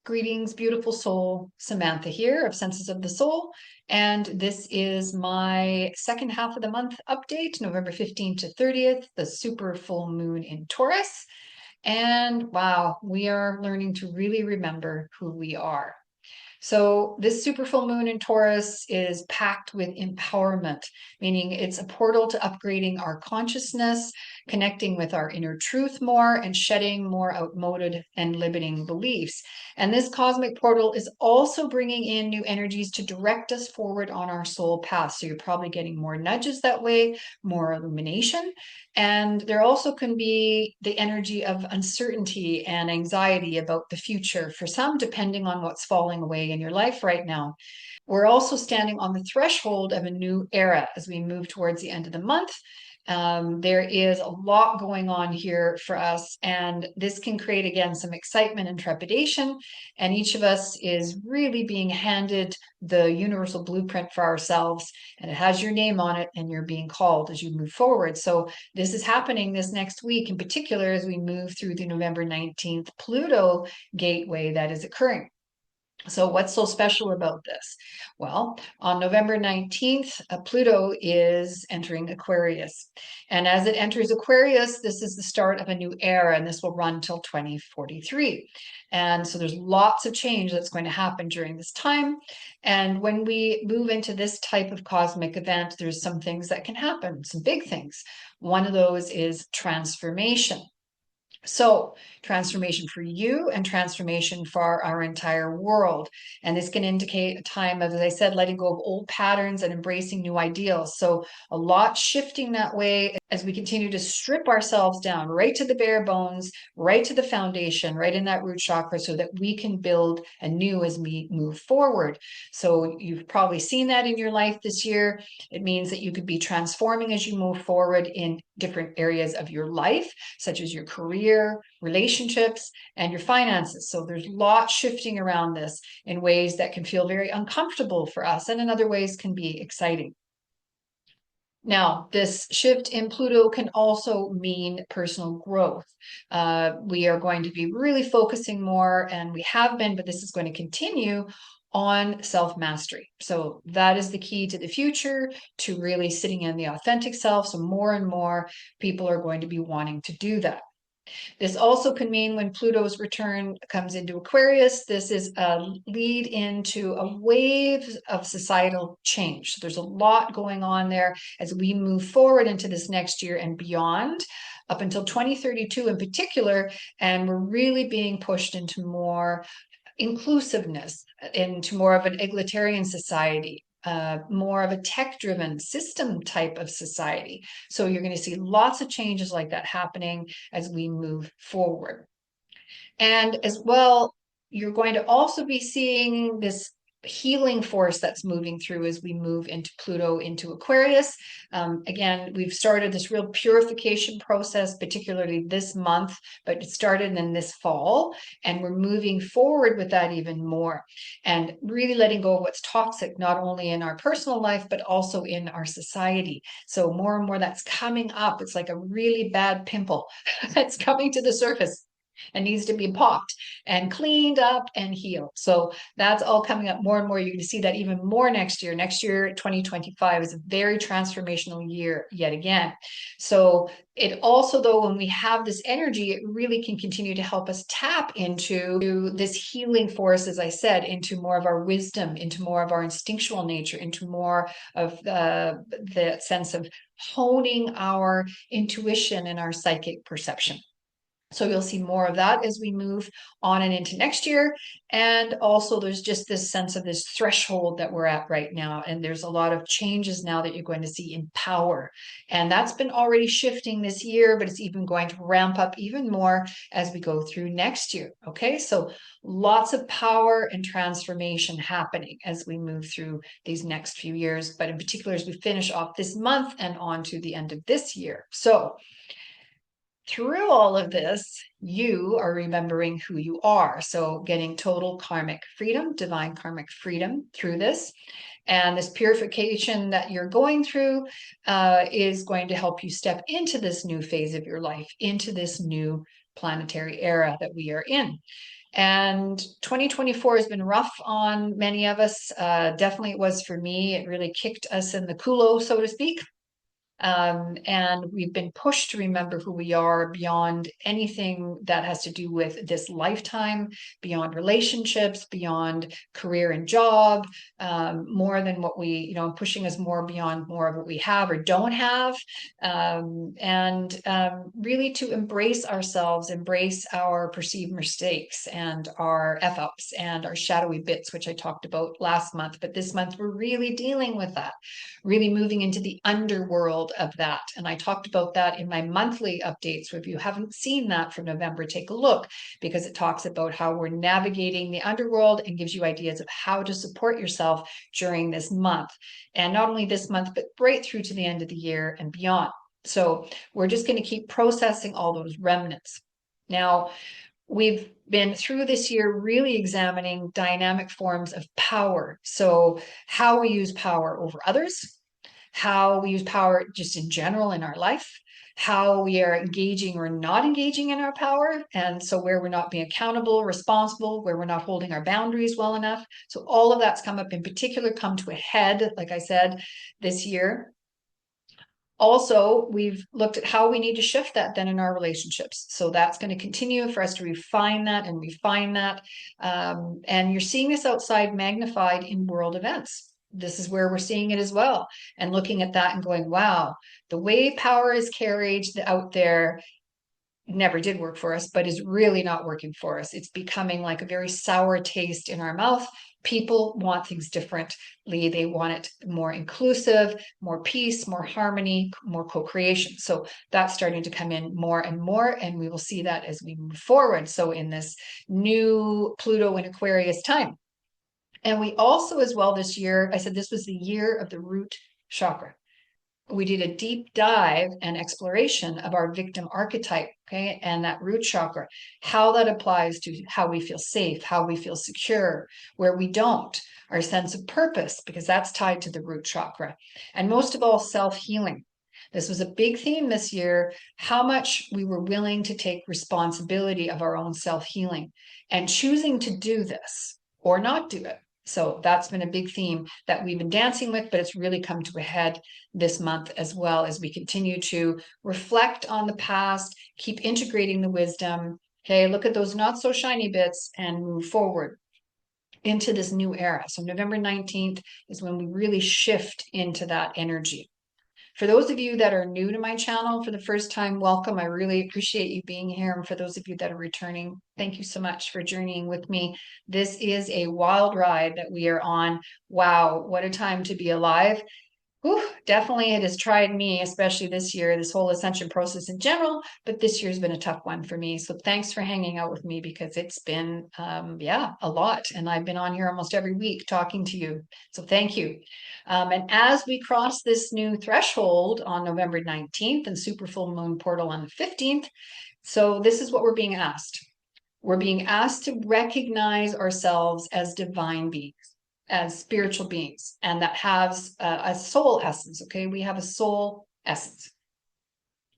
Greetings, beautiful soul. Samantha here of Senses of the Soul. And this is my second half of the month update, November 15th to 30th, the super full moon in Taurus. And wow, we are learning to really remember who we are. So this super full moon in Taurus is packed with empowerment, meaning it's a portal to upgrading our consciousness, connecting with our inner truth more, and shedding more outmoded and limiting beliefs. And this cosmic portal is also bringing in new energies to direct us forward on our soul path. So you're probably getting more nudges that way, more illumination. And there also can be the energy of uncertainty and anxiety about the future for some, depending on what's falling away in your life right now. We're also standing on the threshold of a new era as we move towards the end of the month. There is a lot going on here for us, and this can create again some excitement and trepidation. And each of us is really being handed the universal blueprint for ourselves, and it has your name on it, and you're being called as you move forward. So, this is happening this next week, in particular, as we move through the November 19th Pluto gateway that is occurring. So what's so special about this? Well, on November 19th, Pluto is entering Aquarius. And as it enters Aquarius, this is the start of a new era, and this will run till 2043. And so there's lots of change that's going to happen during this time. And when we move into this type of cosmic event, there's some things that can happen, some big things. One of those is transformation. So, transformation for you and transformation for our entire world. And this can indicate a time of, as I said, letting go of old patterns and embracing new ideals. So, a lot shifting that way as we continue to strip ourselves down right to the bare bones, right to the foundation, right in that root chakra, so that we can build anew as we move forward. So, you've probably seen that in your life this year. It means that you could be transforming as you move forward in different areas of your life, such as your career, relationships, and your finances. So there's lots shifting around this in ways that can feel very uncomfortable for us, and in other ways can be exciting. Now, this shift in Pluto can also mean personal growth. We are going to be really focusing more, and we have been, but this is going to continue on self-mastery. So that is the key to the future, to really sitting in the authentic self. So more and more people are going to be wanting to do that. This also can mean when Pluto's return comes into Aquarius, this is a lead into a wave of societal change. So there's a lot going on there as we move forward into this next year and beyond, up until 2032 in particular. And we're really being pushed into more inclusiveness, into more of an egalitarian society, more of a tech-driven system type of society. So you're going to see lots of changes like that happening as we move forward. And as well, you're going to also be seeing this healing force that's moving through as we move into Pluto, into Aquarius. Again, we've started this real purification process, particularly this month, but it started in this fall, and we're moving forward with that even more, and really letting go of what's toxic, not only in our personal life, but also in our society. So more and more that's coming up. It's like a really bad pimple that's coming to the surface and needs to be popped and cleaned up and healed. So that's all coming up more and more. You're going to see that even more next year. Next year, 2025, is a very transformational year yet again. So it also, though, when we have this energy, it really can continue to help us tap into this healing force, as I said, into more of our wisdom, into more of our instinctual nature, into more of the sense of honing our intuition and our psychic perception. So you'll see more of that as we move on and into next year. And also there's just this sense of this threshold that we're at right now. And there's a lot of changes now that you're going to see in power. And that's been already shifting this year, but it's even going to ramp up even more as we go through next year. Okay, so lots of power and transformation happening as we move through these next few years, but in particular as we finish off this month and on to the end of this year. So through all of this, you are remembering who you are. So getting total karmic freedom, divine karmic freedom through this. And this purification that you're going through is going to help you step into this new phase of your life, into this new planetary era that we are in. And 2024 has been rough on many of us. Definitely it was for me. It really kicked us in the culo, so to speak. And we've been pushed to remember who we are beyond anything that has to do with this lifetime, beyond relationships, beyond career and job, more than what we, pushing us more beyond more of what we have or don't have. And really to embrace ourselves, embrace our perceived mistakes and our F ups and our shadowy bits, which I talked about last month. But this month, we're really dealing with that, really moving into the underworld of that. And I talked about that in my monthly updates. So if you haven't seen that for November, take a look, because it talks about how we're navigating the underworld and gives you ideas of how to support yourself during this month. And not only this month, but right through to the end of the year and beyond. So we're just going to keep processing all those remnants. Now, we've been through this year really examining dynamic forms of power. So, how we use power over others, how we use power just in general in our life, how we are engaging or not engaging in our power. And so, where we're not being accountable, responsible, where we're not holding our boundaries well enough. So, all of that's come up in particular, come to a head, like I said, this year. Also, we've looked at how we need to shift that then in our relationships. So that's going to continue for us to refine that and refine that. And you're seeing this outside magnified in world events. This is where we're seeing it as well. And looking at that and going, wow, the way power is carried out there never did work for us, but is really not working for us. It's becoming like a very sour taste in our mouth. People want things differently. They want it more inclusive, more peace, more harmony, more co-creation. So that's starting to come in more and more, and we will see that as we move forward. So in this new Pluto and Aquarius time. And we also, as well, this year, I said this was the year of the root chakra. We did a deep dive and exploration of our victim archetype, okay, and that root chakra, how that applies to how we feel safe, how we feel secure, where we don't, our sense of purpose, because that's tied to the root chakra, and most of all, self-healing. This was a big theme this year, how much we were willing to take responsibility of our own self-healing and choosing to do this or not do it. So that's been a big theme that we've been dancing with, but it's really come to a head this month as well, as we continue to reflect on the past, keep integrating the wisdom. Okay, look at those not so shiny bits and move forward into this new era. So November 19th is when we really shift into that energy. For those of you that are new to my channel for the first time, welcome. I really appreciate you being here. And for those of you that are returning, thank you so much for journeying with me. This is a wild ride that we are on. Wow, what a time to be alive. Whew, definitely it has tried me, especially this year, this whole ascension process in general, but this year's been a tough one for me. So thanks for hanging out with me, because it's been, a lot. And I've been on here almost every week talking to you. So thank you. And as we cross this new threshold on November 19th and super full moon portal on the 15th, so this is what we're being asked. We're being asked to recognize ourselves as divine beings, as spiritual beings, and that has a soul essence. Okay, we have a soul essence,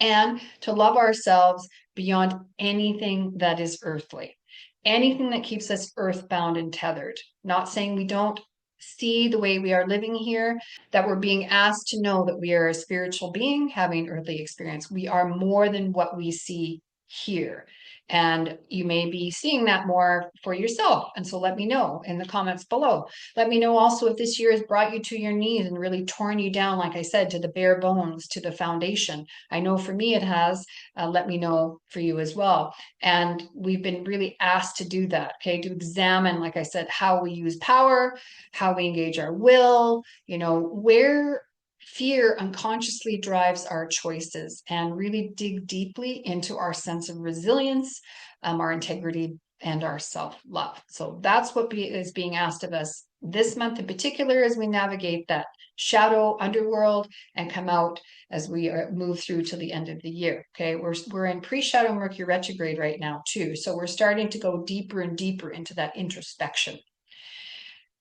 and to love ourselves beyond anything that is earthly, anything that keeps us earthbound and tethered. Not saying we don't see the way we are living here, that we're being asked to know that we are a spiritual being having earthly experience. We are more than what we see here. And you may be seeing that more for yourself. And so let me know in the comments below. Let me know also if this year has brought you to your knees and really torn you down, like I said, to the bare bones, to the foundation. I know for me it has. Let me know for you as well. And we've been really asked to do that, okay, to examine, like I said, how we use power, how we engage our will, where fear unconsciously drives our choices, and really dig deeply into our sense of resilience, our integrity, and our self-love. So that's what is being asked of us this month in particular, as we navigate that shadow underworld and come out as we move through to the end of the year. Okay, we're in pre-shadow Mercury retrograde right now too, so we're starting to go deeper and deeper into that introspection.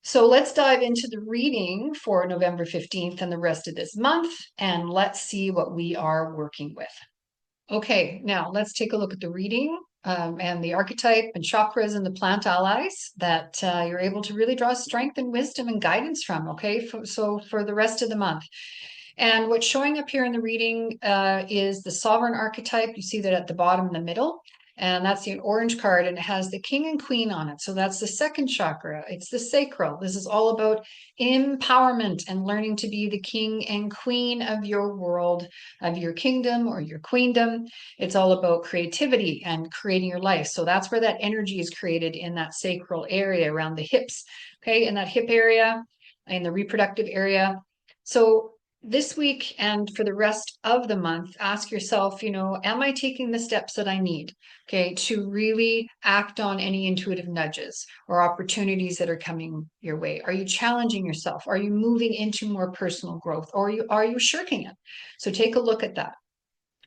So let's dive into the reading for November 15th and the rest of this month, and let's see what we are working with. Okay, now let's take a look at the reading and the archetype and chakras and the plant allies that you're able to really draw strength and wisdom and guidance from. Okay, so for the rest of the month. And what's showing up here in the reading is the sovereign archetype. You see that at the bottom in the middle. And that's the orange card, and it has the king and queen on it. So that's the second chakra. It's the sacral. This is all about empowerment and learning to be the king and queen of your world, of your kingdom or your queendom. It's all about creativity and creating your life. So that's where that energy is created, in that sacral area around the hips. Okay, in that hip area, in the reproductive area. So this week and for the rest of the month, ask yourself, am I taking the steps that I need, okay, to really act on any intuitive nudges or opportunities that are coming your way? Are you challenging yourself? Are you moving into more personal growth, or are you shirking it? So take a look at that.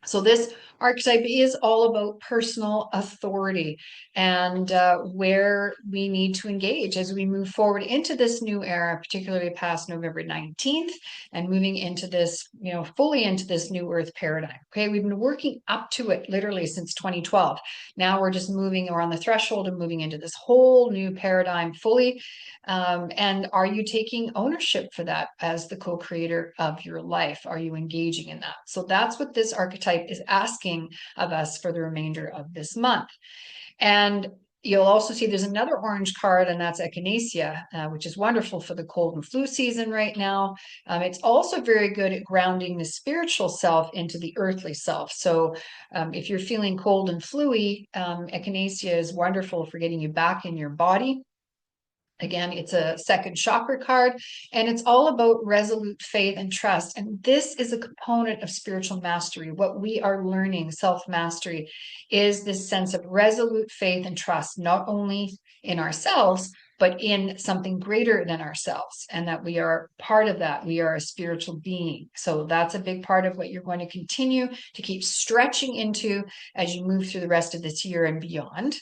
So this archetype is all about personal authority and where we need to engage as we move forward into this new era, particularly past November 19th and moving into this, fully into this new earth paradigm. Okay, we've been working up to it literally since 2012. Now we're just we're on the threshold of moving into this whole new paradigm fully. And are you taking ownership for that as the co-creator of your life? Are you engaging in that? So that's what this archetype is asking of us for the remainder of this month. And you'll also see there's another orange card, and that's echinacea, which is wonderful for the cold and flu season right now. It's also very good at grounding the spiritual self into the earthly self. So if you're feeling cold and fluey, echinacea is wonderful for getting you back in your body. Again, it's a second chakra card, and it's all about resolute faith and trust. And this is a component of spiritual mastery. What we are learning, self-mastery, is this sense of resolute faith and trust, not only in ourselves, but in something greater than ourselves, and that we are part of that. We are a spiritual being. So that's a big part of what you're going to continue to keep stretching into as you move through the rest of this year and beyond,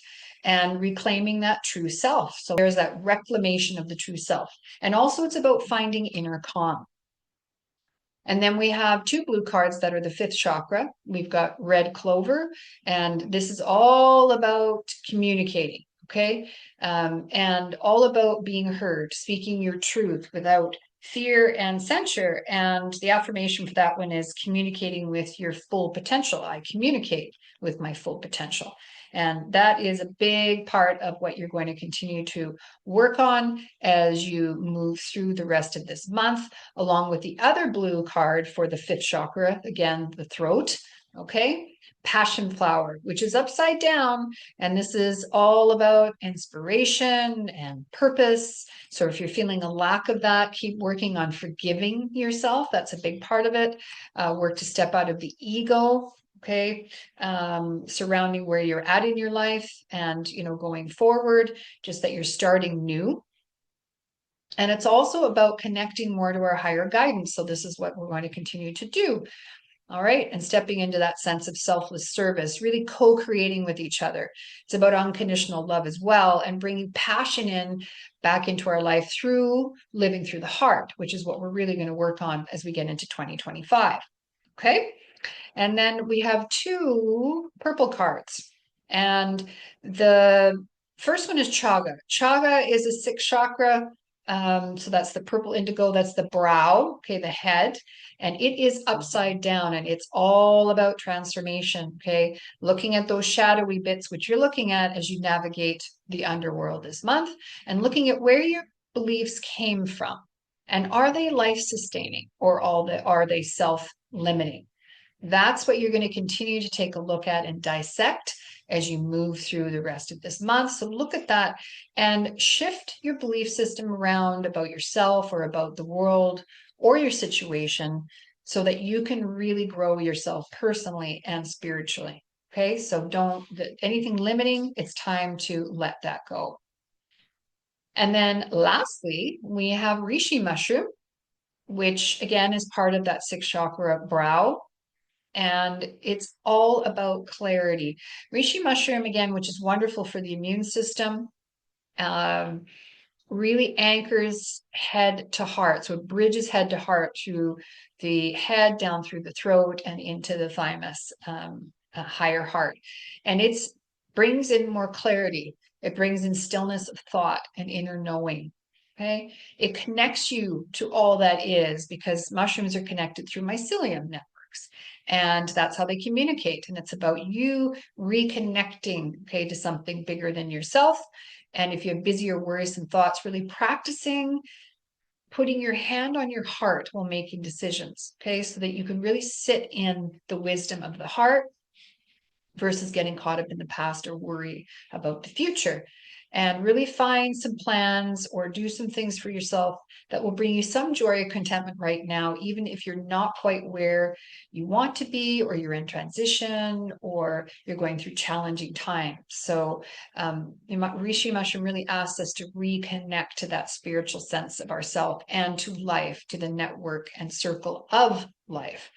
and reclaiming that true self. So there's that reclamation of the true self. And also it's about finding inner calm. And then we have two blue cards that are the fifth chakra. We've got red clover, and this is all about communicating, okay? And all about being heard, speaking your truth without fear and censure. And the affirmation for that one is communicating with your full potential. I communicate with my full potential. And that is a big part of what you're going to continue to work on as you move through the rest of this month, along with the other blue card for the fifth chakra, again, the throat, okay? Passion flower, which is upside down. And this is all about inspiration and purpose. So if you're feeling a lack of that, keep working on forgiving yourself. That's a big part of it. Work to step out of the ego, okay, surrounding where you're at in your life and, going forward, just that you're starting new. And it's also about connecting more to our higher guidance. So this is what we're going to continue to do. All right. And stepping into that sense of selfless service, really co-creating with each other. It's about unconditional love as well, and bringing passion back into our life through living through the heart, which is what we're really going to work on as we get into 2025. Okay. And then we have two purple cards. And the first one is chaga. Chaga is a sixth chakra. So that's the purple indigo, that's the brow, okay, the head, and it is upside down, and it's all about transformation, okay, looking at those shadowy bits, which you're looking at as you navigate the underworld this month, and looking at where your beliefs came from, and are they life-sustaining, or are they self-limiting? That's what you're going to continue to take a look at and dissect as you move through the rest of this month. So look at that and shift your belief system around about yourself or about the world or your situation so that you can really grow yourself personally and spiritually. Okay, so anything limiting, it's time to let that go. And then lastly, we have reishi mushroom, which again is part of that sixth chakra brow. And it's all about clarity. Reishi mushroom, again, which is wonderful for the immune system, really anchors head to heart. So it bridges head to heart through the head, down through the throat, and into the thymus, higher heart. And it's brings in more clarity. It brings in stillness of thought and inner knowing. Okay. It connects you to all that is, because mushrooms are connected through mycelium networks. And that's how they communicate. And it's about you reconnecting, okay, to something bigger than yourself. And if you have busy or worrisome thoughts, really practicing putting your hand on your heart while making decisions, okay, so that you can really sit in the wisdom of the heart versus getting caught up in the past or worry about the future. And really find some plans or do some things for yourself that will bring you some joy or contentment right now, even if you're not quite where you want to be, or you're in transition, or you're going through challenging times. So Reishi mushroom really asks us to reconnect to that spiritual sense of ourself and to life, to the network and circle of life.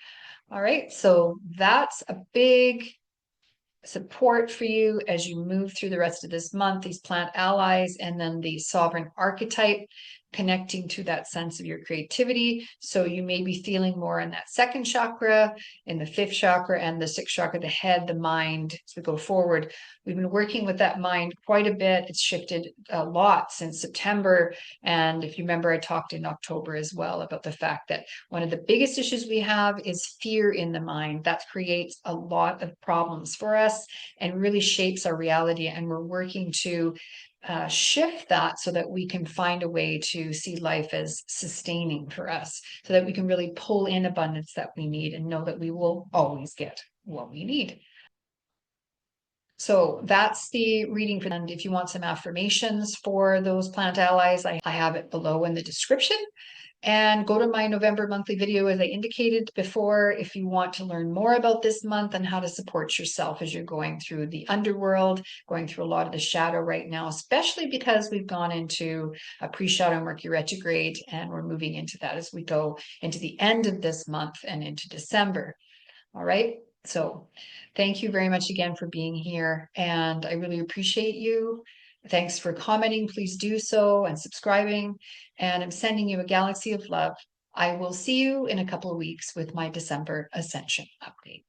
All right, so that's a big support for you as you move through the rest of this month, these plant allies, and then the sovereign archetype connecting to that sense of your creativity. So you may be feeling more in that second chakra, in the fifth chakra, and the sixth chakra, the head, the mind, as we go forward. We've been working with that mind quite a bit. It's shifted a lot since September. And if you remember, I talked in October as well about the fact that one of the biggest issues we have is fear in the mind. That creates a lot of problems for us and really shapes our reality. And we're working to shift that so that we can find a way to see life as sustaining for us, so that we can really pull in abundance that we need and know that we will always get what we need. So that's the reading for them. If you want some affirmations for those plant allies, I have it below in the description. And go to my November monthly video, as I indicated before, if you want to learn more about this month and how to support yourself as you're going through the underworld, going through a lot of the shadow right now, especially because we've gone into a pre-shadow Mercury retrograde, and we're moving into that as we go into the end of this month and into December. All right. So thank you very much again for being here, and I really appreciate you. Thanks for commenting. Please do so, and subscribing. And I'm sending you a galaxy of love. I will see you in a couple of weeks with my December Ascension update.